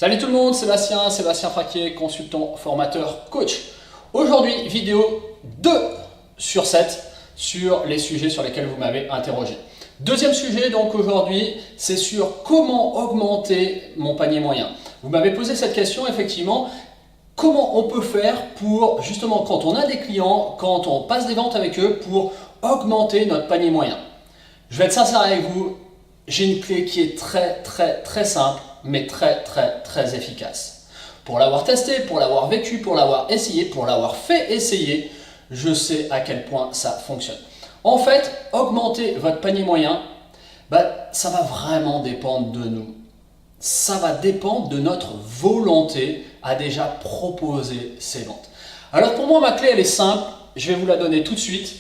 Salut tout le monde, Sébastien Fraquier, consultant, formateur, coach. Aujourd'hui, vidéo 2 sur 7 sur les sujets sur lesquels vous m'avez interrogé. Deuxième sujet donc aujourd'hui, c'est sur comment augmenter mon panier moyen. Vous m'avez posé cette question effectivement, comment on peut faire pour justement quand on a des clients, quand on passe des ventes avec eux pour augmenter notre panier moyen. Je vais être sincère avec vous, j'ai une clé qui est très simple mais très efficace. Pour l'avoir testé, pour l'avoir vécu, pour l'avoir essayé, pour l'avoir fait essayer, je sais à quel point ça fonctionne. En fait, augmenter votre panier moyen, ça va vraiment dépendre de nous. Ça va dépendre de notre volonté à déjà proposer ces ventes. Alors pour moi, ma clé, elle est simple. Je vais vous la donner tout de suite.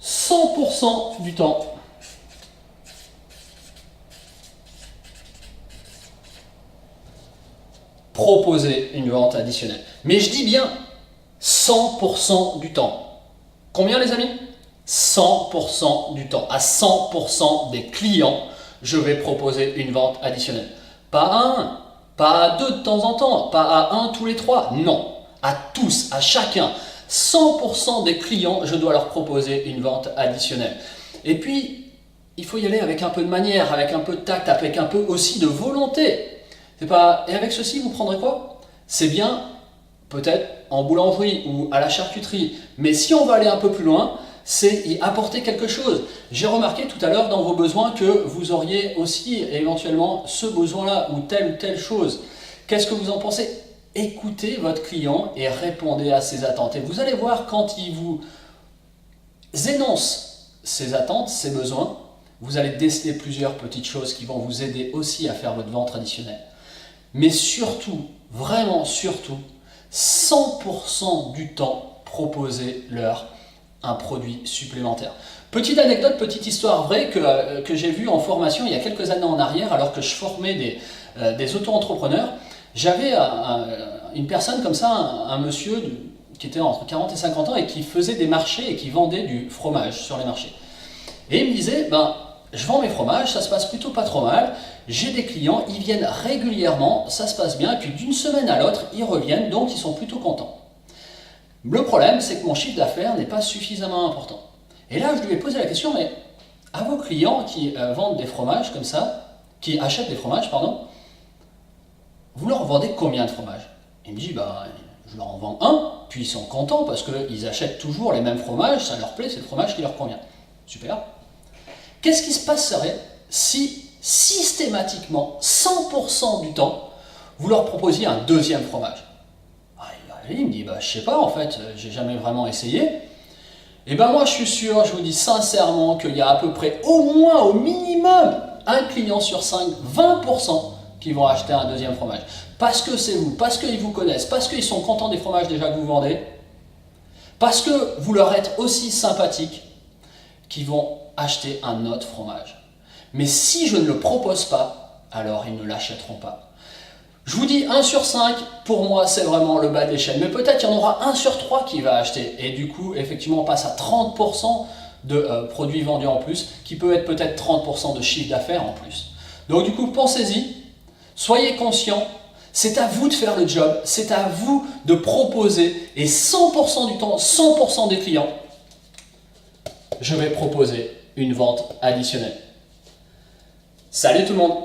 100% du temps, proposer une vente additionnelle. Mais je dis bien 100% du temps. Combien les amis? 100% du temps. À 100% des clients, je vais proposer une vente additionnelle. Pas à un, pas à deux de temps en temps, pas à un tous les trois. Non, à tous, à chacun. 100% des clients, je dois leur proposer une vente additionnelle. Et puis, il faut y aller avec un peu de manière, avec un peu de tact, avec un peu aussi de volonté. Et avec ceci, vous prendrez quoi? C'est bien, peut-être en boulangerie ou à la charcuterie. Mais si on va aller un peu plus loin, c'est y apporter quelque chose. J'ai remarqué tout à l'heure dans vos besoins que vous auriez aussi éventuellement ce besoin-là ou telle chose. Qu'est-ce que vous en pensez? Écoutez votre client et répondez à ses attentes. Et vous allez voir quand il vous énonce ses attentes, ses besoins, vous allez déceler plusieurs petites choses qui vont vous aider aussi à faire votre vente traditionnelle. Mais surtout, vraiment surtout, 100% du temps, proposez-leur un produit supplémentaire. Petite anecdote, petite histoire vraie que j'ai vue en formation il y a quelques années en arrière, alors que je formais des auto-entrepreneurs. J'avais une personne comme ça, un monsieur qui était entre 40 et 50 ans et qui faisait des marchés et qui vendait du fromage sur les marchés. Et il me disait, je vends mes fromages, ça se passe plutôt pas trop mal, j'ai des clients, ils viennent régulièrement, ça se passe bien, et puis d'une semaine à l'autre, ils reviennent, donc ils sont plutôt contents. Le problème, c'est que mon chiffre d'affaires n'est pas suffisamment important. Et là, je lui ai posé la question, mais à vos clients qui vendent des fromages comme ça, qui achètent des fromages, pardon, vous leur vendez combien de fromages? Il me dit, je leur en vends un, puis ils sont contents parce qu'ils achètent toujours les mêmes fromages, ça leur plaît, c'est le fromage qui leur convient. Super. Qu'est-ce qui se passerait si systématiquement, 100% du temps, vous leur proposiez un deuxième fromage? Il me dit, je sais pas en fait, j'ai jamais vraiment essayé. Et moi je suis sûr, je vous dis sincèrement qu'il y a à peu près au moins, au minimum, un client sur 5, 20% qui vont acheter un deuxième fromage. Parce que c'est vous, parce qu'ils vous connaissent, parce qu'ils sont contents des fromages déjà que vous vendez, parce que vous leur êtes aussi sympathique qu'ils vont acheter un autre fromage. Mais si je ne le propose pas, alors ils ne l'achèteront pas. Je vous dis 1 sur 5, pour moi c'est vraiment le bas de l'échelle. Mais peut-être qu'il y en aura 1 sur 3 qui va acheter. Et du coup, effectivement, on passe à 30% de produits vendus en plus, qui peut être peut-être 30% de chiffre d'affaires en plus. Donc du coup, pensez-y, soyez conscients, c'est à vous de faire le job, c'est à vous de proposer. Et 100% du temps, 100% des clients, je vais proposer une vente additionnelle. Salut tout le monde!